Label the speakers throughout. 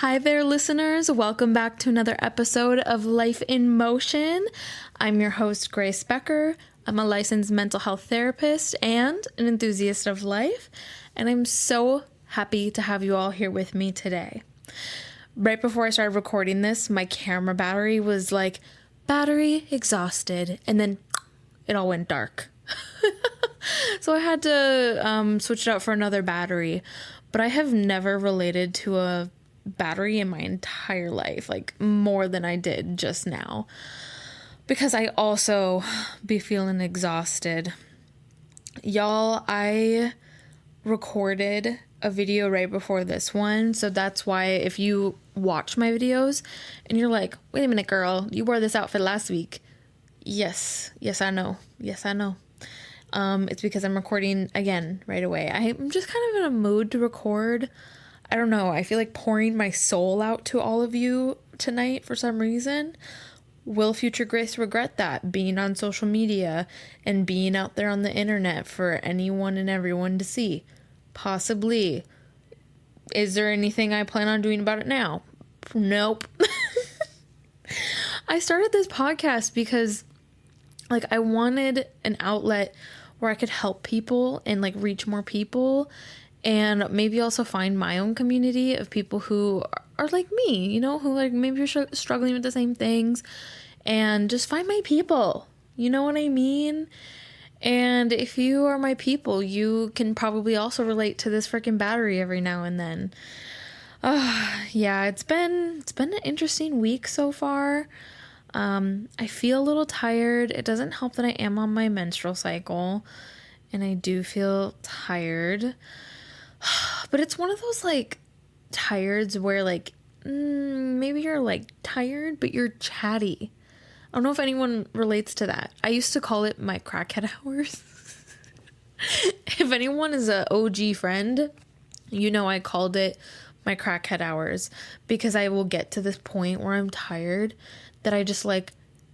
Speaker 1: Hi there, listeners. Welcome back to another episode of Life in Motion. I'm your host, Grace Becker. I'm a licensed mental health therapist and an enthusiast of life, and I'm so happy to have you all here with me today. Right before I started recording this, my camera battery was like, battery exhausted, and then it all went dark. So I had to switch it out for another battery, but I have never related to a battery in my entire life, like more than I did just now, because I also be feeling exhausted. Y'all, I recorded a video right before this one, so that's why if you watch my videos and you're like, wait a minute, girl, you wore this outfit last week. Yes, I know. It's because I'm recording again right away. I'm just kind of in a mood to record. I don't know. I feel like pouring my soul out to all of you tonight for some reason. Will future Grace regret that? Being on social media and being out there on the internet for anyone and everyone to see? Possibly. Is there anything I plan on doing about it now? Nope. I started this podcast because I wanted an outlet where I could help people and reach more people, and maybe also find my own community of people who are like me, who maybe are struggling with the same things, and just find my people. You know what I mean? And if you are my people, you can probably also relate to this freaking battery every now and then. Yeah, it's been an interesting week so far. I feel a little tired. It doesn't help that I am on my menstrual cycle, and I do feel tired. But it's one of those tireds where maybe you're tired, but you're chatty. I don't know if anyone relates to that. I used to call it my crackhead hours. If anyone is a OG friend, I called it my crackhead hours, because I will get to this point where I'm tired that I just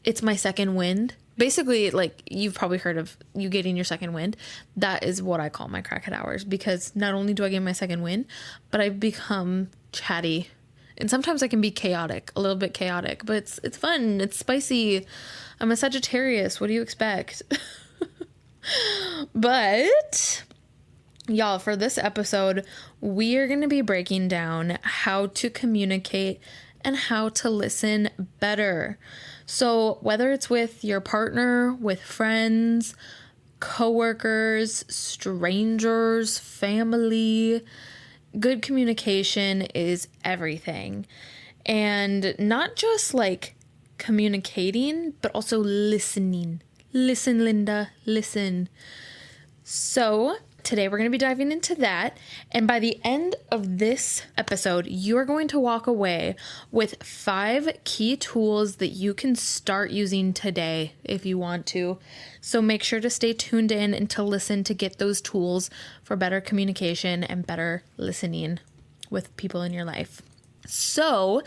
Speaker 1: it's my second wind. Basically, you've probably heard of you getting your second wind. That is what I call my crackhead hours, because not only do I get my second wind, but I've become chatty. And sometimes I can be chaotic, a little bit chaotic, but it's fun. It's spicy. I'm a Sagittarius. What do you expect? But y'all, for this episode, we are going to be breaking down how to communicate and how to listen better. So whether it's with your partner, with friends, coworkers, strangers, family, good communication is everything. And not just communicating, but also listening. Listen, Linda, listen. So today we're going to be diving into that, and by the end of this episode, you're going to walk away with 5 key tools that you can start using today if you want to. So make sure to stay tuned in and to listen to get those tools for better communication and better listening with people in your life. So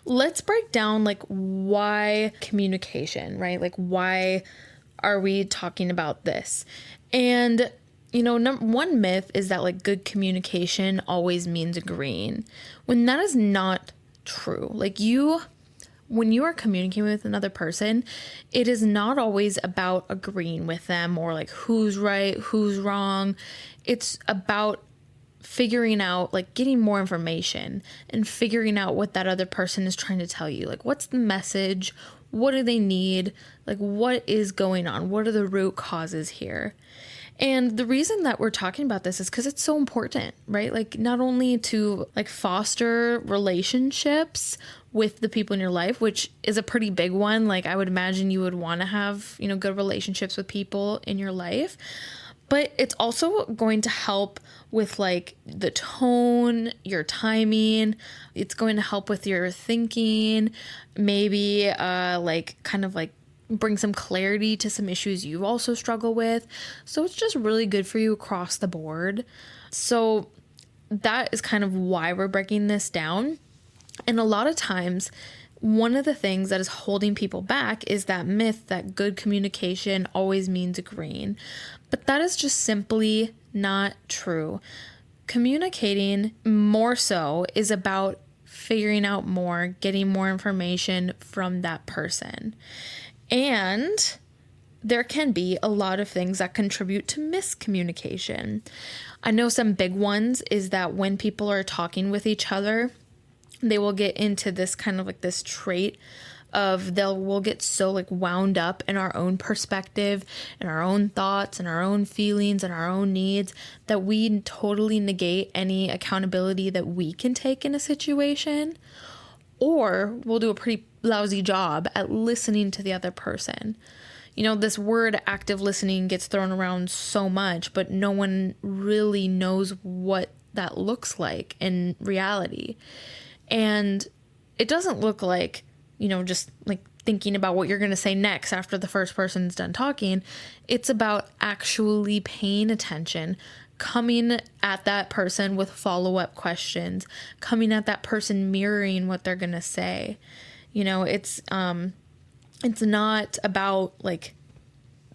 Speaker 1: let's break down why communication, right? Why are we talking about this? And one myth is that good communication always means agreeing, when that is not true. When you are communicating with another person, it is not always about agreeing with them or who's right, who's wrong. It's about figuring out, getting more information and figuring out what that other person is trying to tell you. What's the message? What do they need? What is going on? What are the root causes here? And the reason that we're talking about this is because it's so important, right? Not only to foster relationships with the people in your life, which is a pretty big one. I would imagine you would want to have, good relationships with people in your life, but it's also going to help with the tone, your timing. It's going to help with your thinking, maybe bring some clarity to some issues you also struggle with. So it's just really good for you across the board. So that is kind of why we're breaking this down. And a lot of times, one of the things that is holding people back is that myth that good communication always means agreeing. But that is just simply not true. Communicating more so is about figuring out more, getting more information from that person. And there can be a lot of things that contribute to miscommunication. I know some big ones is that when people are talking with each other, they will get into this kind of like this trait of we'll get so like wound up in our own perspective and our own thoughts and our own feelings and our own needs that we totally negate any accountability that we can take in a situation, or we'll do a pretty lousy job at listening to the other person. You know, this word active listening gets thrown around so much, but no one really knows what that looks like in reality. And it doesn't look like, you know, just like thinking about what you're going to say next after the first person's done talking. It's about actually paying attention, coming at that person with follow-up questions, coming at that person mirroring what they're going to say. You know, it's not about like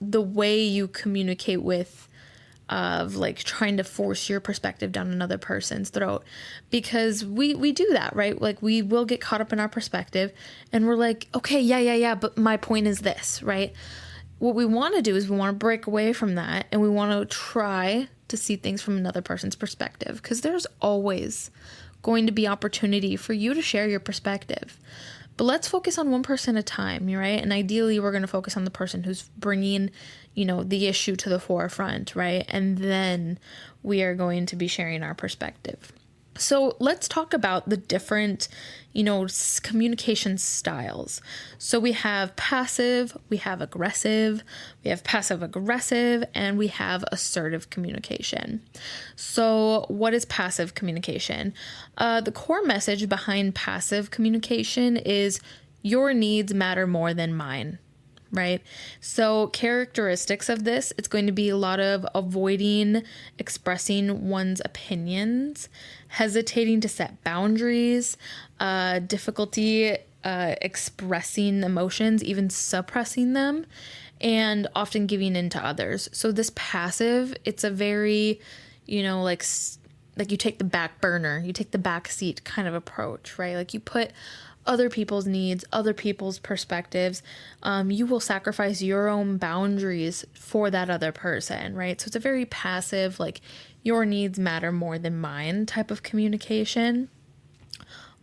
Speaker 1: the way you communicate with of like trying to force your perspective down another person's throat, because we do that, right? Like we will get caught up in our perspective and we're like, okay, yeah, but my point is this, right? What we want to do is we want to break away from that and we want to try to see things from another person's perspective, because there's always going to be opportunity for you to share your perspective. But let's focus on one person at a time, right? And ideally, we're going to focus on the person who's bringing, you know, the issue to the forefront, right? And then we are going to be sharing our perspective. So let's talk about the different, you know, communication styles. So we have passive, we have aggressive, we have passive aggressive, and we have assertive communication. So what is passive communication? The core message behind passive communication is your needs matter more than mine. Right? So characteristics of this, it's going to be a lot of avoiding expressing one's opinions, hesitating to set boundaries, difficulty expressing emotions, even suppressing them, and often giving in to others. So this passive, it's a very, you know, like you take the back burner, you take the back seat kind of approach, right? Like you put other people's needs, other people's perspectives. You will sacrifice your own boundaries for that other person, right? So it's a very passive, like your needs matter more than mine type of communication.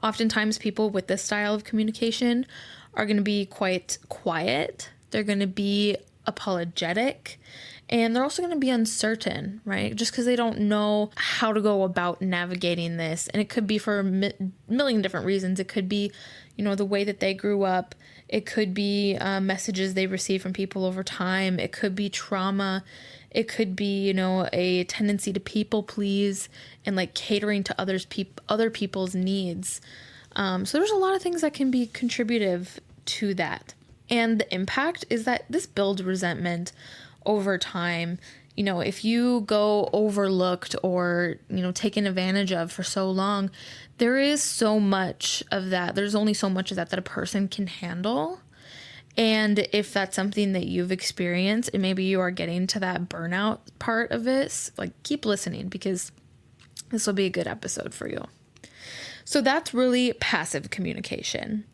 Speaker 1: Oftentimes people with this style of communication are going to be quite quiet. They're going to be apologetic. And they're also going to be uncertain, right? Just because they don't know how to go about navigating this. And it could be for a million different reasons. It could be, you know, the way that they grew up. It could be messages they receive from people over time. It could be trauma. It could be, you know, a tendency to people please and like catering to other people's needs. So there's a lot of things that can be contributive to that. And the impact is that this builds resentment over time. You know, if you go overlooked or, you know, taken advantage of for so long, there is so much of that. There's only so much of that a person can handle. And if that's something that you've experienced and maybe you are getting to that burnout part of it, like keep listening, because this will be a good episode for you. So that's really passive communication.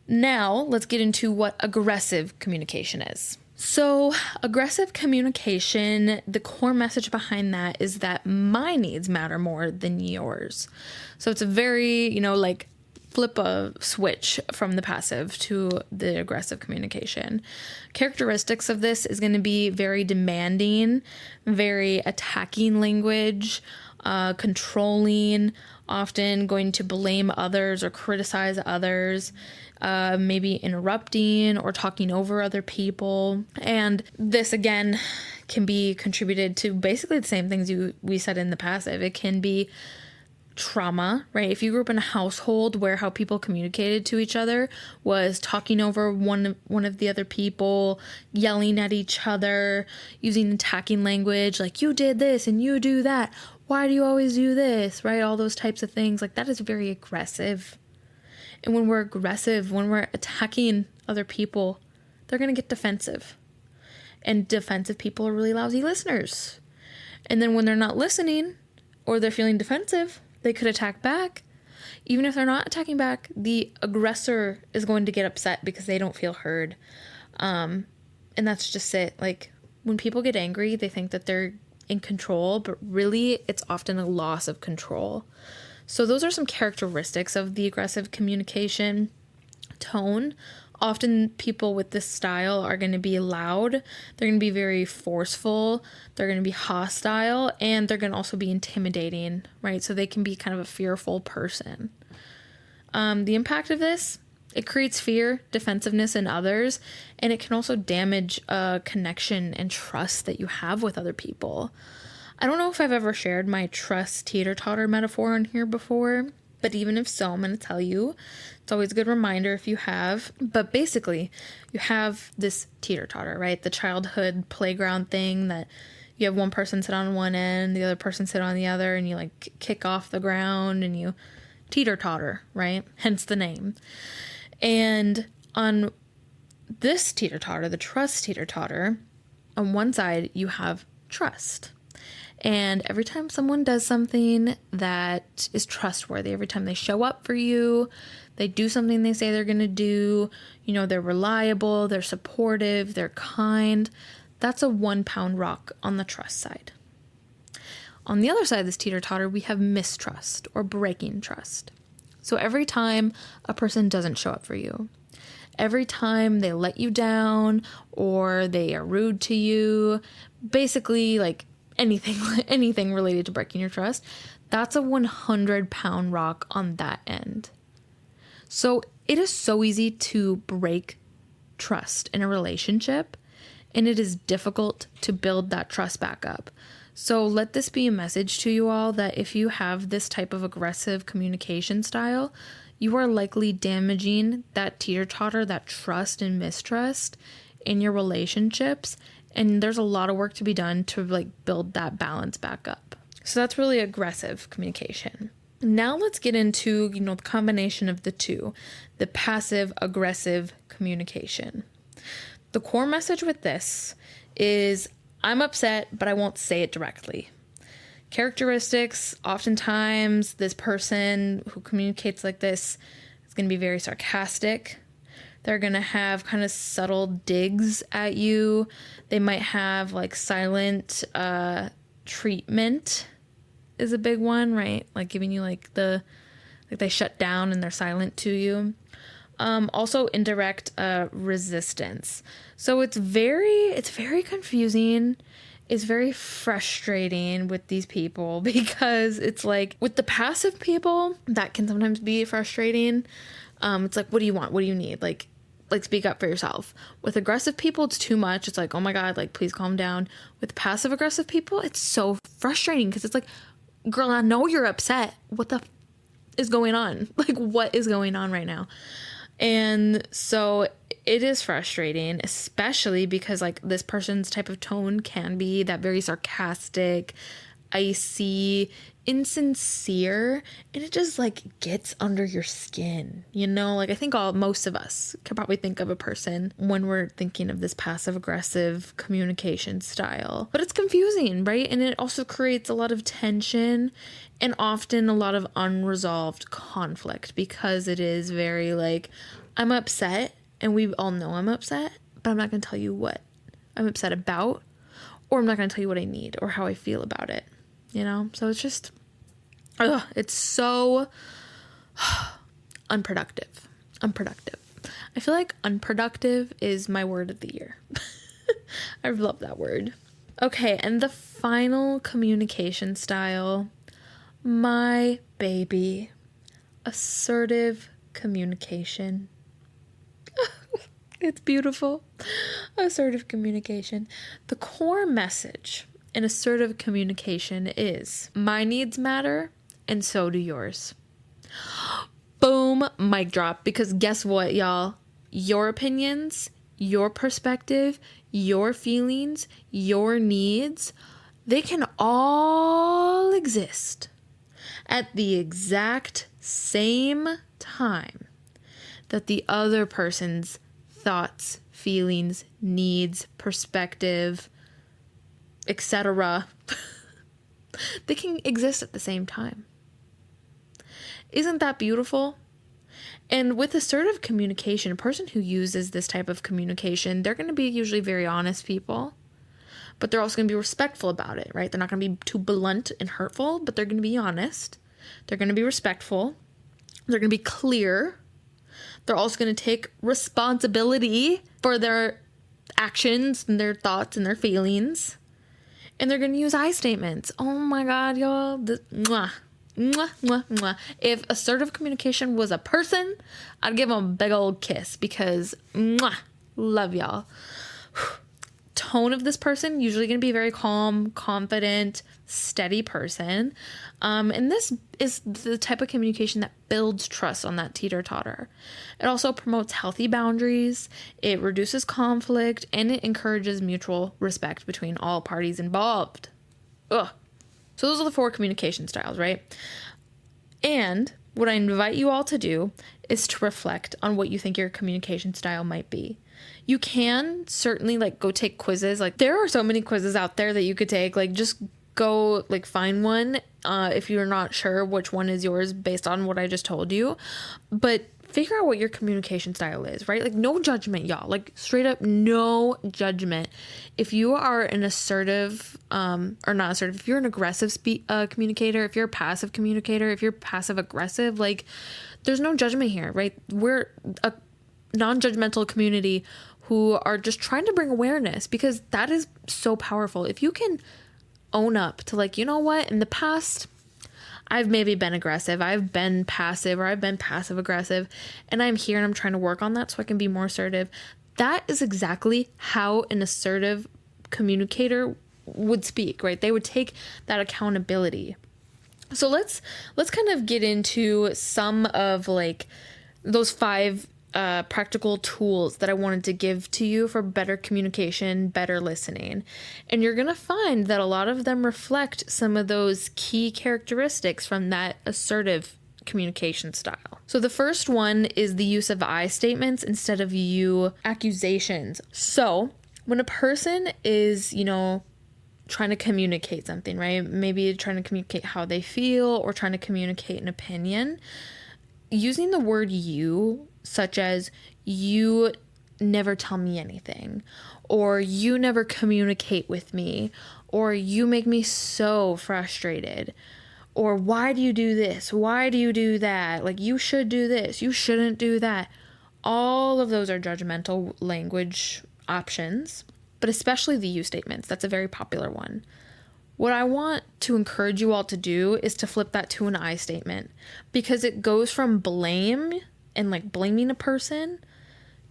Speaker 1: Now let's get into what aggressive communication is. So aggressive communication, the core message behind that is that my needs matter more than yours. So it's a very, you know, like flip a switch from the passive to the aggressive communication. Characteristics of this is going to be very demanding, very attacking language, controlling, often going to blame others or criticize others, maybe interrupting or talking over other people. And this, again, can be contributed to basically the same things we said in the passive. It can be trauma, right? If you grew up in a household where how people communicated to each other was talking over one of the other people, yelling at each other, using attacking language, like you did this and you do that. Why do you always do this, right? All those types of things. Like that is very aggressive. And when we're aggressive, when we're attacking other people, they're going to get defensive. And defensive people are really lousy listeners. And then when they're not listening or they're feeling defensive, they could attack back. Even if they're not attacking back, the aggressor is going to get upset because they don't feel heard. And that's just it. Like, when people get angry, they think that they're in control, but really it's often a loss of control. So those are some characteristics of the aggressive communication tone. Often people with this style are going to be loud, they're going to be very forceful, they're going to be hostile, and they're going to also be intimidating, right? So they can be kind of a fearful person. The impact of this, it creates fear, defensiveness in others, and it can also damage a connection and trust that you have with other people. I don't know if I've ever shared my trust teeter-totter metaphor on here before, but even if so, I'm going to tell you. It's always a good reminder if you have. But basically, you have this teeter-totter, right? The childhood playground thing that you have one person sit on one end, the other person sit on the other, and you like kick off the ground and you teeter-totter, right? Hence the name. And on this teeter-totter, the trust teeter-totter, on one side you have trust. And every time someone does something that is trustworthy, every time they show up for you, they do something they say they're going to do, you know, they're reliable, they're supportive, they're kind, that's a 1-pound rock on the trust side. On the other side of this teeter-totter, we have mistrust or breaking trust. So every time a person doesn't show up for you, every time they let you down or they are rude to you, basically like anything related to breaking your trust, that's a 100-pound rock on that end. So it is so easy to break trust in a relationship, and it is difficult to build that trust back up. So let this be a message to you all that if you have this type of aggressive communication style, you are likely damaging that teeter-totter, that trust and mistrust in your relationships. And there's a lot of work to be done to like build that balance back up. So that's really aggressive communication. Now let's get into, the combination of the two, the passive aggressive communication. The core message with this is I'm upset, but I won't say it directly. Characteristics, oftentimes this person who communicates like this is going to be very sarcastic. They're going to have kind of subtle digs at you. They might have like silent treatment is a big one, right? Like giving you like they shut down and they're silent to you. Also indirect resistance. So it's very confusing. It's very frustrating with these people because it's like with the passive people, that can sometimes be frustrating. It's like, what do you want? What do you need? Like speak up for yourself. With aggressive people, it's too much. It's like, oh my God, like, please calm down. With passive aggressive people, it's so frustrating because it's like, girl, I know you're upset. What the is going on? Like, what is going on right now? And so it is frustrating, especially because like this person's type of tone can be that very sarcastic, icy, insincere, and it just like gets under your skin, like I think most of us can probably think of a person when we're thinking of this passive aggressive communication style, but it's confusing, right? And it also creates a lot of tension and often a lot of unresolved conflict because it is very like, I'm upset and we all know I'm upset, but I'm not going to tell you what I'm upset about, or I'm not going to tell you what I need or how I feel about it. So it's just, it's so unproductive. I feel like unproductive is my word of the year. I love that word. Okay, and the final communication style, my baby, assertive communication. It's beautiful. Assertive communication. The core message in assertive communication is my needs matter and so do yours. Boom, mic drop. Because guess what, y'all? Your opinions, your perspective, your feelings, your needs, they can all exist at the exact same time that the other person's thoughts, feelings, needs, perspective, etc. they can exist at the same time. Isn't that beautiful? And with assertive communication, a person who uses this type of communication, they're going to be usually very honest people, but they're also going to be respectful about it, right? They're not going to be too blunt and hurtful, but they're going to be honest. They're going to be respectful. They're going to be clear. They're also going to take responsibility for their actions and their thoughts and their feelings. And they're going to use I statements. Oh my God, y'all. Mwah. Mwah, mwah, mwah. If assertive communication was a person, I'd give them a big old kiss because mwah, love y'all. Tone of this person usually going to be very calm, confident, steady person. And this is the type of communication that builds trust on that teeter-totter. It also promotes healthy boundaries, it reduces conflict, and it encourages mutual respect between all parties involved. Ugh. So those are the 4 communication styles, right? And what I invite you all to do is to reflect on what you think your communication style might be. You can certainly go take quizzes. There are so many quizzes out there that you could take. Just go find one if you're not sure which one is yours based on what I just told you. But figure out what your communication style is, right? No judgment, y'all. Straight up, no judgment. If you are an assertive, or not assertive, if you're an aggressive communicator, if you're a passive communicator, if you're passive aggressive, there's no judgment here, right? We're a non-judgmental community who are just trying to bring awareness, because that is so powerful. If you can own up to you know what, in the past, I've maybe been aggressive, I've been passive, or I've been passive aggressive, and I'm here and I'm trying to work on that so I can be more assertive. That is exactly how an assertive communicator would speak, right? They would take that accountability. So let's kind of get into some of those 5 practical tools that I wanted to give to you for better communication, better listening. And you're going to find that a lot of them reflect some of those key characteristics from that assertive communication style. So the first one is the use of I statements instead of you accusations. So when a person is, trying to communicate something, right? Maybe trying to communicate how they feel or trying to communicate an opinion, using the word you, such as you never tell me anything, or you never communicate with me, or you make me so frustrated, or why do you do this? Why do you do that? You should do this. You shouldn't do that. All of those are judgmental language options, but especially the you statements. That's a very popular one. What I want to encourage you all to do is to flip that to an I statement, because it goes from blame and blaming a person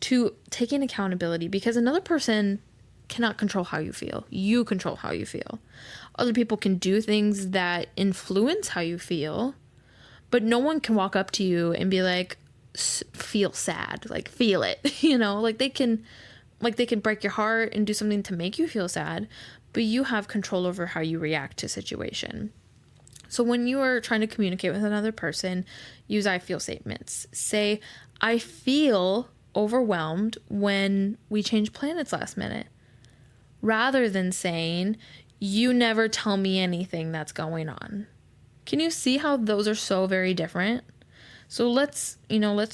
Speaker 1: to taking accountability, because another person cannot control how you feel. You control how you feel. Other people can do things that influence how you feel, but no one can walk up to you and be feel sad, feel it, they can break your heart and do something to make you feel sad, but you have control over how you react to situation. So when you are trying to communicate with another person, use I feel statements. Say, I feel overwhelmed when we change planets last minute, rather than saying, you never tell me anything that's going on. Can you see how those are so very different? So let's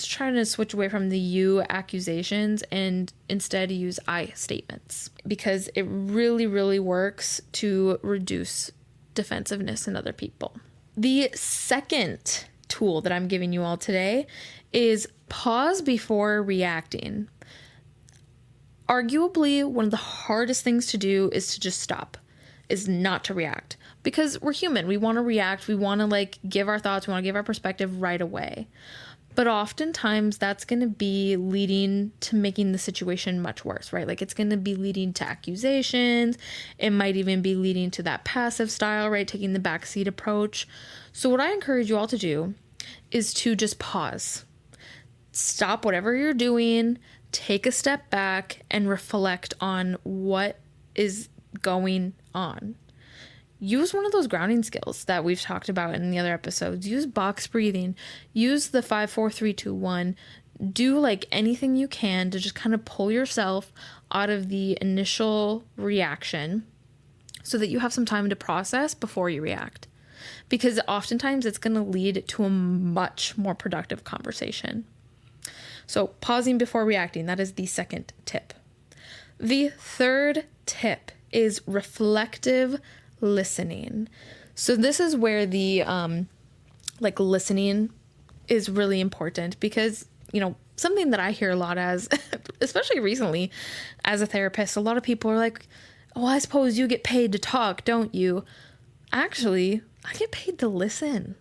Speaker 1: try to switch away from the you accusations and instead use I statements, because it really, really works to reduce defensiveness in other people. The second tool that I'm giving you all today is pause before reacting. Arguably, one of the hardest things to do is to just stop, is not to react, because we're human. We want to react. We want to give our thoughts. We want to give our perspective right away. But oftentimes that's going to be leading to making the situation much worse, right? It's going to be leading to accusations. It might even be leading to that passive style, right? Taking the backseat approach. So what I encourage you all to do is to just pause. Stop whatever you're doing, take a step back, and reflect on what is going on. Use one of those grounding skills that we've talked about in the other episodes. Use box breathing. Use the 5, 4, 3, 2, 1. Do anything you can to just kind of pull yourself out of the initial reaction so that you have some time to process before you react. because oftentimes it's going to lead to a much more productive conversation. So pausing before reacting, that is the second tip. The third tip is reflective listening. So this is where the listening is really important, because, something that I hear a lot as, especially recently as a therapist, a lot of people are like, oh, I suppose you get paid to talk, don't you? Actually, I get paid to listen.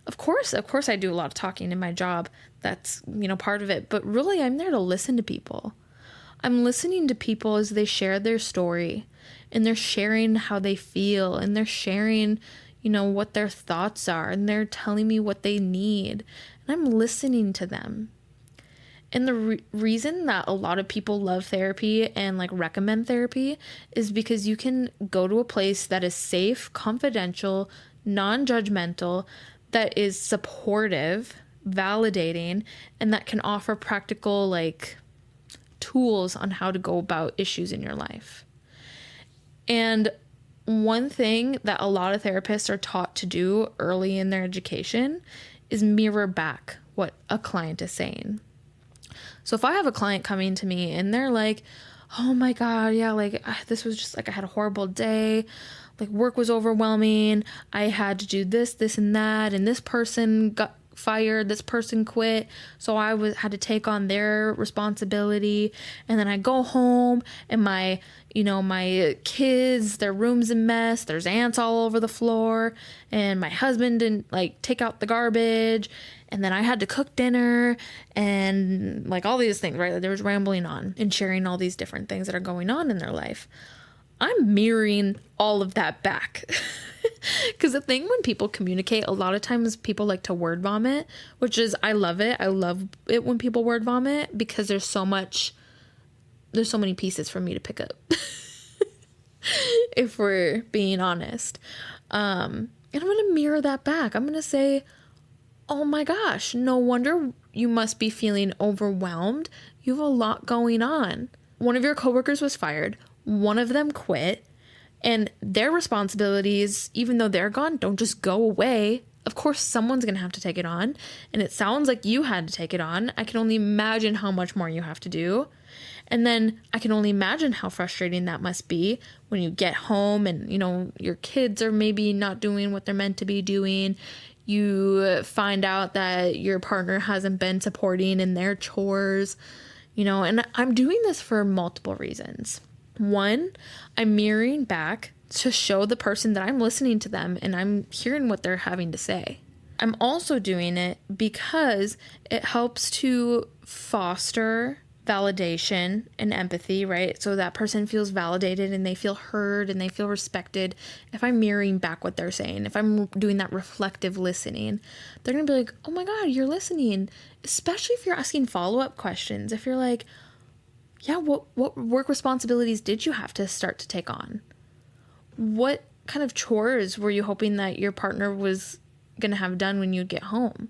Speaker 1: Of course I do a lot of talking in my job. That's, part of it. But really, I'm there to listen to people. I'm listening to people as they share their story, and they're sharing how they feel, and they're sharing, what their thoughts are, and they're telling me what they need, and I'm listening to them. And the reason that a lot of people love therapy and recommend therapy is because you can go to a place that is safe, confidential, non-judgmental, that is supportive, validating, and that can offer practical tools on how to go about issues in your life. And one thing that a lot of therapists are taught to do early in their education is mirror back what a client is saying. So if I have a client coming to me and they're like, oh my God, yeah, this was just I had a horrible day. Work was overwhelming. I had to do this, this, and that. And this person got fired. This person quit. So I had to take on their responsibility. And then I go home and my kids, their room's a mess. There's ants all over the floor. And my husband didn't take out the garbage. And then I had to cook dinner and all these things, right? There was rambling on and sharing all these different things that are going on in their life. I'm mirroring all of that back. Because the thing when people communicate, a lot of times people like to word vomit, which is, I love it. I love it when people word vomit because there's so many pieces for me to pick up. If we're being honest. And I'm going to mirror that back. I'm going to say, oh my gosh, no wonder you must be feeling overwhelmed. You have a lot going on. One of your coworkers was fired. One of them quit. And their responsibilities, even though they're gone, don't just go away. Of course, someone's going to have to take it on. And it sounds like you had to take it on. I can only imagine how much more you have to do. And then I can only imagine how frustrating that must be when you get home and, your kids are maybe not doing what they're meant to be doing. You find out that your partner hasn't been supporting in their chores, and I'm doing this for multiple reasons. One, I'm mirroring back to show the person that I'm listening to them and I'm hearing what they're having to say. I'm also doing it because it helps to foster validation and empathy, right? So that person feels validated and they feel heard and they feel respected. If I'm mirroring back what they're saying, if I'm doing that reflective listening, they're going to be like, oh my God, you're listening. Especially if you're asking follow-up questions. If you're like, yeah, what work responsibilities did you have to start to take on? What kind of chores were you hoping that your partner was going to have done when you get home?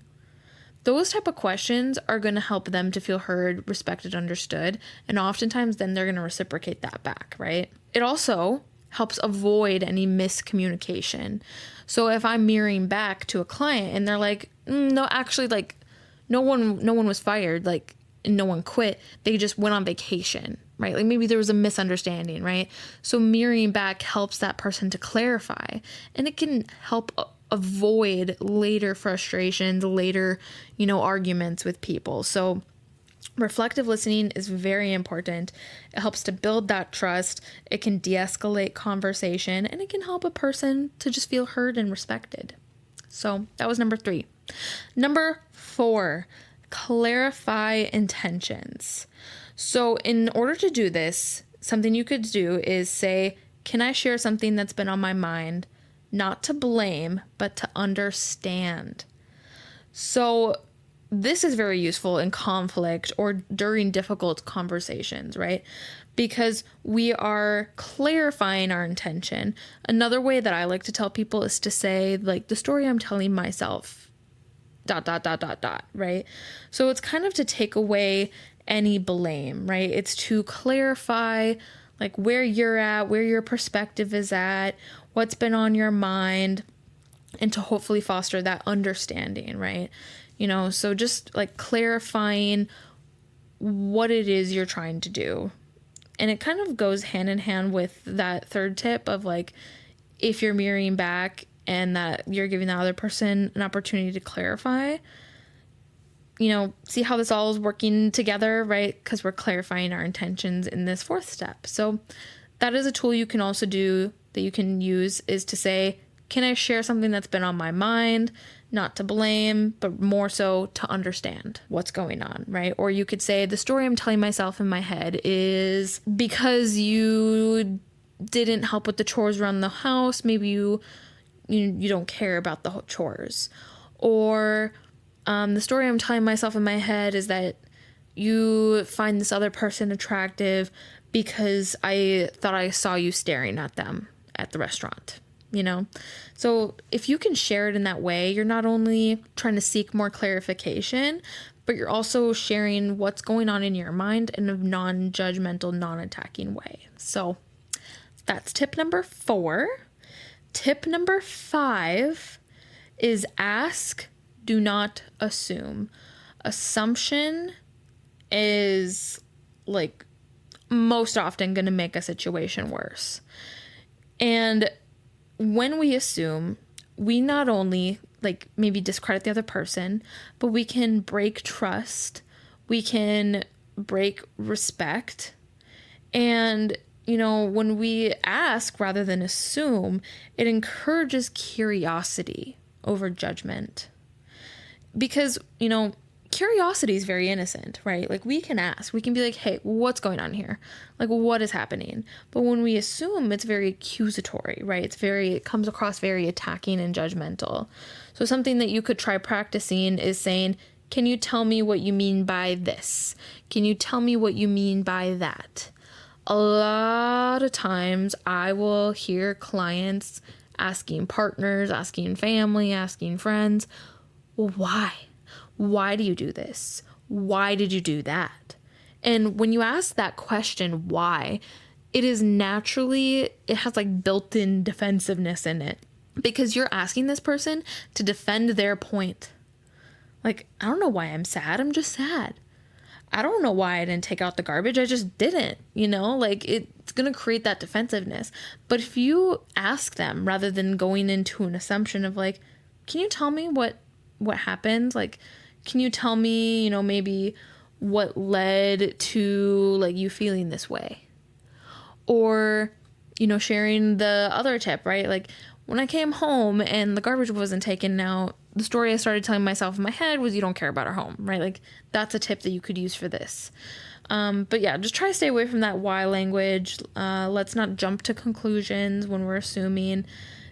Speaker 1: Those type of questions are going to help them to feel heard, respected, understood, and oftentimes then they're going to reciprocate that back, right? It also helps avoid any miscommunication. So if I'm mirroring back to a client and they're like, no, actually, no one was fired, no one quit, they just went on vacation, right? Maybe there was a misunderstanding, right? So mirroring back helps that person to clarify, and it can help avoid later frustrations, later, arguments with people. So reflective listening is very important. It helps to build that trust. It can de-escalate conversation, and it can help a person to just feel heard and respected. So that was number 3. Number 4, clarify intentions. So in order to do this, something you could do is say, can I share something that's been on my mind? Not to blame, but to understand. So this is very useful in conflict or during difficult conversations, right? Because we are clarifying our intention. Another way that I like to tell people is to say, the story I'm telling myself, ... right? So it's kind of to take away any blame, right? It's to clarify where you're at, where your perspective is at, what's been on your mind. and to hopefully foster that understanding, right? So just like clarifying what it is you're trying to do. And it kind of goes hand in hand with that third tip of like, if you're mirroring back and that you're giving the other person an opportunity to clarify, see how this all is working together, right? Because we're clarifying our intentions in this fourth step. So that is a tool you can also do that you can use, is to say, can I share something that's been on my mind? Not to blame, but more so to understand what's going on, right? Or you could say, the story I'm telling myself in my head is because you didn't help with the chores around the house, maybe you don't care about the chores. Or the story I'm telling myself in my head is that you find this other person attractive because I thought I saw you staring at them at the restaurant. So if you can share it in that way, you're not only trying to seek more clarification, but you're also sharing what's going on in your mind in a non-judgmental, non-attacking way. So that's tip number 4. Tip number 5 is ask, do not assume. Assumption is like most often going to make a situation worse. And when we assume, we not only like maybe discredit the other person, but we can break trust, we can break respect. And, when we ask rather than assume, it encourages curiosity over judgment. Because, curiosity is very innocent, right? Like we can ask, we can be like, hey, what's going on here? Like what is happening? But when we assume, it's very accusatory, right? It comes across very attacking and judgmental. So something that you could try practicing is saying, can you tell me what you mean by this? Can you tell me what you mean by that? A lot of times I will hear clients asking partners, asking family, asking friends, well, why? Why do you do this? Why did you do that? And when you ask that question, why, it has like built-in defensiveness in it, because you're asking this person to defend their point. Like, I don't know why I'm sad. I'm just sad. I don't know why I didn't take out the garbage. I just didn't, like it's going to create that defensiveness. But if you ask them rather than going into an assumption of like, can you tell me what happened? Like, can you tell me, maybe what led to like you feeling this way? Or, sharing the other tip, right? Like when I came home and the garbage wasn't taken out, the story I started telling myself in my head was, you don't care about our home, right? Like that's a tip that you could use for this. But yeah, just try to stay away from that why language. Let's not jump to conclusions when we're assuming.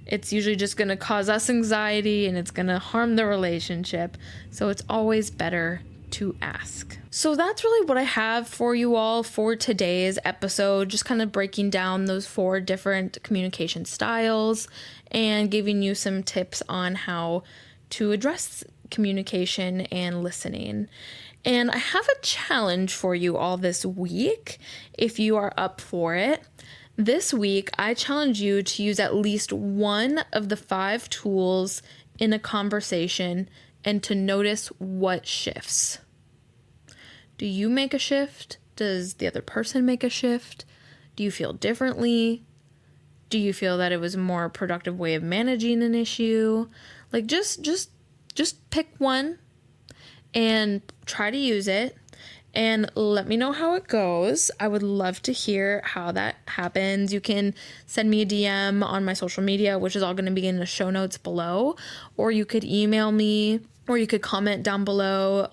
Speaker 1: It's usually just going to cause us anxiety and it's going to harm the relationship. So it's always better to ask. So that's really what I have for you all for today's episode, just kind of breaking down those 4 different communication styles and giving you some tips on how to address communication and listening. And I have a challenge for you all this week, if you are up for it. This week, I challenge you to use at least one of the 5 tools in a conversation and to notice what shifts. Do you make a shift? Does the other person make a shift? Do you feel differently? Do you feel that it was a more productive way of managing an issue? Like just pick one and try to use it and let me know how it goes. I would love to hear how that happens. You can send me a DM on my social media, which is all going to be in the show notes below, or you could email me, or you could comment down below.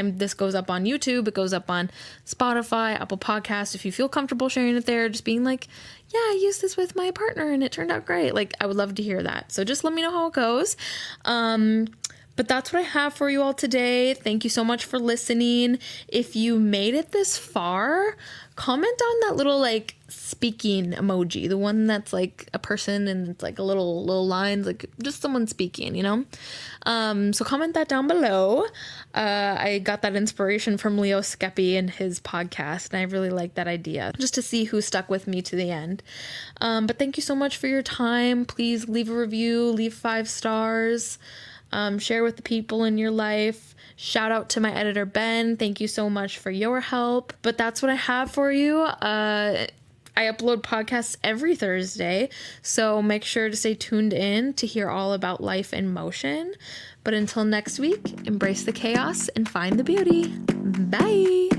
Speaker 1: This goes up on YouTube, it goes up on Spotify, Apple Podcasts. If you feel comfortable sharing it there, just being like, yeah, I used this with my partner and it turned out great. Like, I would love to hear that. So just let me know how it goes. But that's what I have for you all today. Thank you so much for listening. If you made it this far, comment on that little like speaking emoji, the one that's like a person and it's like a little lines, like just someone speaking, you know? So comment that down below. I got that inspiration from Leo Skeppy and his podcast, and I really like that idea, just to see who stuck with me to the end. But thank you so much for your time. Please leave a review, leave 5 stars, share with the people in your life. Shout out to my editor, Ben. Thank you so much for your help. But that's what I have for you. I upload podcasts every Thursday, so make sure to stay tuned in to hear all about life in motion. But until next week, embrace the chaos and find the beauty. Bye.